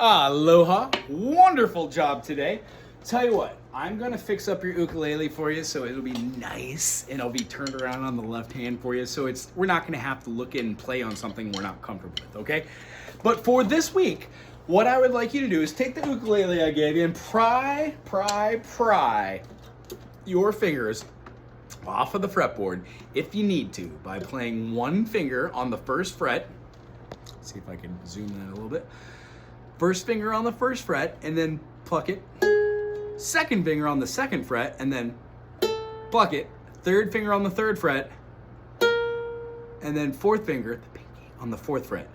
Aloha. Wonderful job today. Tell you what, I'm going to fix up your ukulele for you so it'll be nice and it'll be turned around on the left hand for you so we're not going to have to look in and play on something we're not comfortable with, okay? But for this week, what I would like you to do is take the ukulele I gave you and pry your fingers off of the fretboard if you need to by playing one finger on the first fret. Let's see if I can zoom that a little bit. First finger on the first fret and then pluck it. Second finger on the second fret and then pluck it. Third finger on the third fret and then fourth finger, the pinky, on the fourth fret.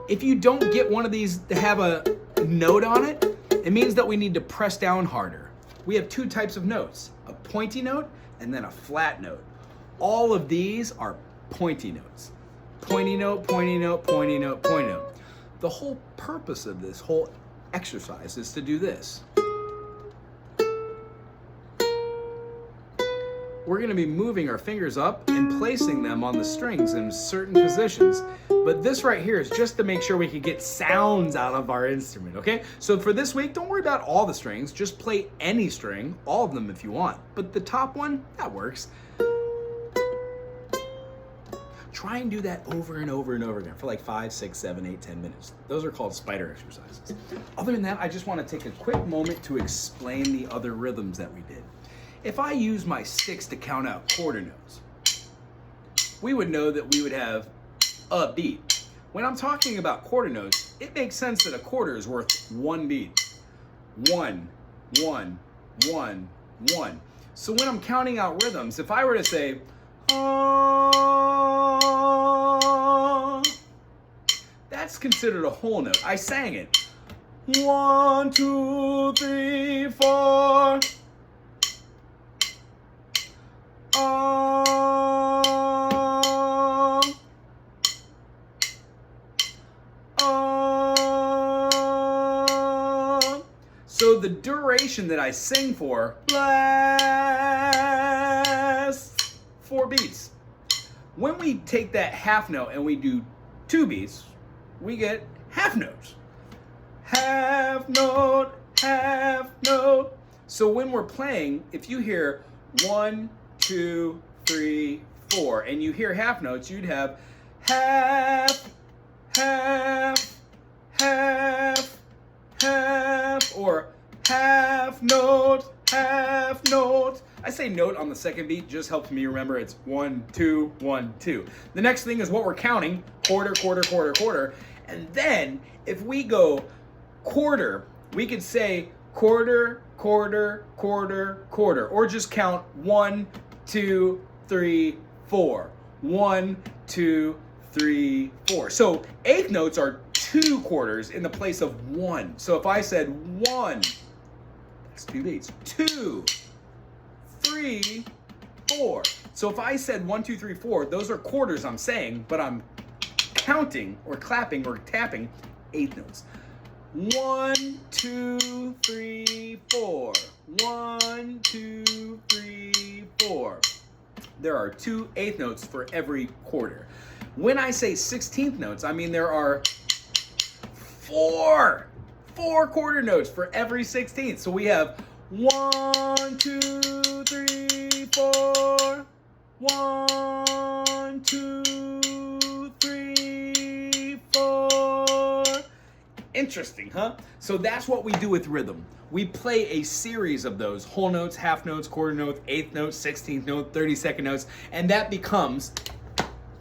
If you don't get one of these to have a note on it, it means that we need to press down harder. We have two types of notes, a pointy note and then a flat note. All of these are pointy notes. Pointy note, pointy note, pointy note, pointy note. The whole purpose of this whole exercise is to do this. We're going to be moving our fingers up and placing them on the strings in certain positions. But this right here is just to make sure we can get sounds out of our instrument, okay? So for this week, don't worry about all the strings. Just play any string, all of them if you want. But the top one, that works. Try and do that over and over and over again for like 5, 6, 7, 8, 10 minutes. Those are called spider exercises. Other than that, I just want to take a quick moment to explain the other rhythms that we did. If I use my sticks to count out quarter notes, we would know that we would have a beat. When I'm talking about quarter notes, it makes sense that a quarter is worth one beat. 1, 1, 1, 1. So when I'm counting out rhythms, if I were to say, that's considered a whole note. I sang it. 1, 2, 3, 4. So the duration that I sing for lasts 4 beats. When we take that half note and we do 2 beats, we get half notes. Half note, half note. So when we're playing, if you hear 1, 2, 3, 4, and you hear half notes, you'd have half, half, half, half, or half note, half note. I say note on the second beat, just helps me remember it's 1, 2, 1, 2. The next thing is what we're counting, quarter, quarter, quarter, quarter. And then if we go quarter, we could say quarter, quarter, quarter, quarter, or just count 1, 2, 3, 4. 1, 2, 3, 4. So eighth notes are 2 quarters in the place of 1. So if I said 1, that's 2 beats. 2, 3, 4. So if I said 1, 2, 3, 4, those are quarters I'm saying, but I'm counting or clapping or tapping eighth notes. 1, 2, 3, 4. 1, 2, 3, 4. There are 2 eighth notes for every quarter. When I say 16th notes, I mean there are 4 quarter notes for every 16th. So we have 1, 2, 3, 4. 1, 2, 3, 4. Interesting, huh? So that's what we do with rhythm. We play a series of those whole notes, half notes, quarter notes, eighth notes, 16th note, 32nd notes, and that becomes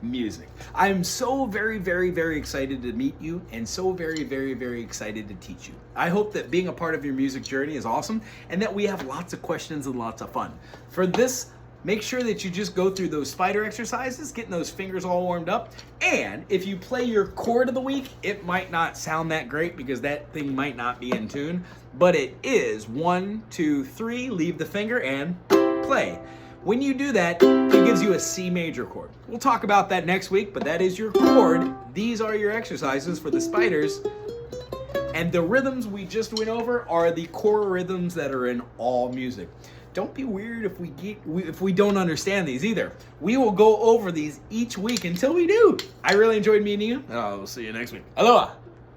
music. I'm so very, very, very excited to meet you and so very, very, very excited to teach you. I hope that being a part of your music journey is awesome and that we have lots of questions and lots of fun. For this, make sure that you just go through those spider exercises, getting those fingers all warmed up. And if you play your chord of the week, it might not sound that great because that thing might not be in tune, but it is 1, 2, 3, leave the finger and play. When you do that, it gives you a C major chord. We'll talk about that next week, but that is your chord. These are your exercises for the spiders. And the rhythms we just went over are the core rhythms that are in all music. Don't be weird if we don't understand these either. We will go over these each week until we do. I really enjoyed meeting you. We'll see you next week. Aloha.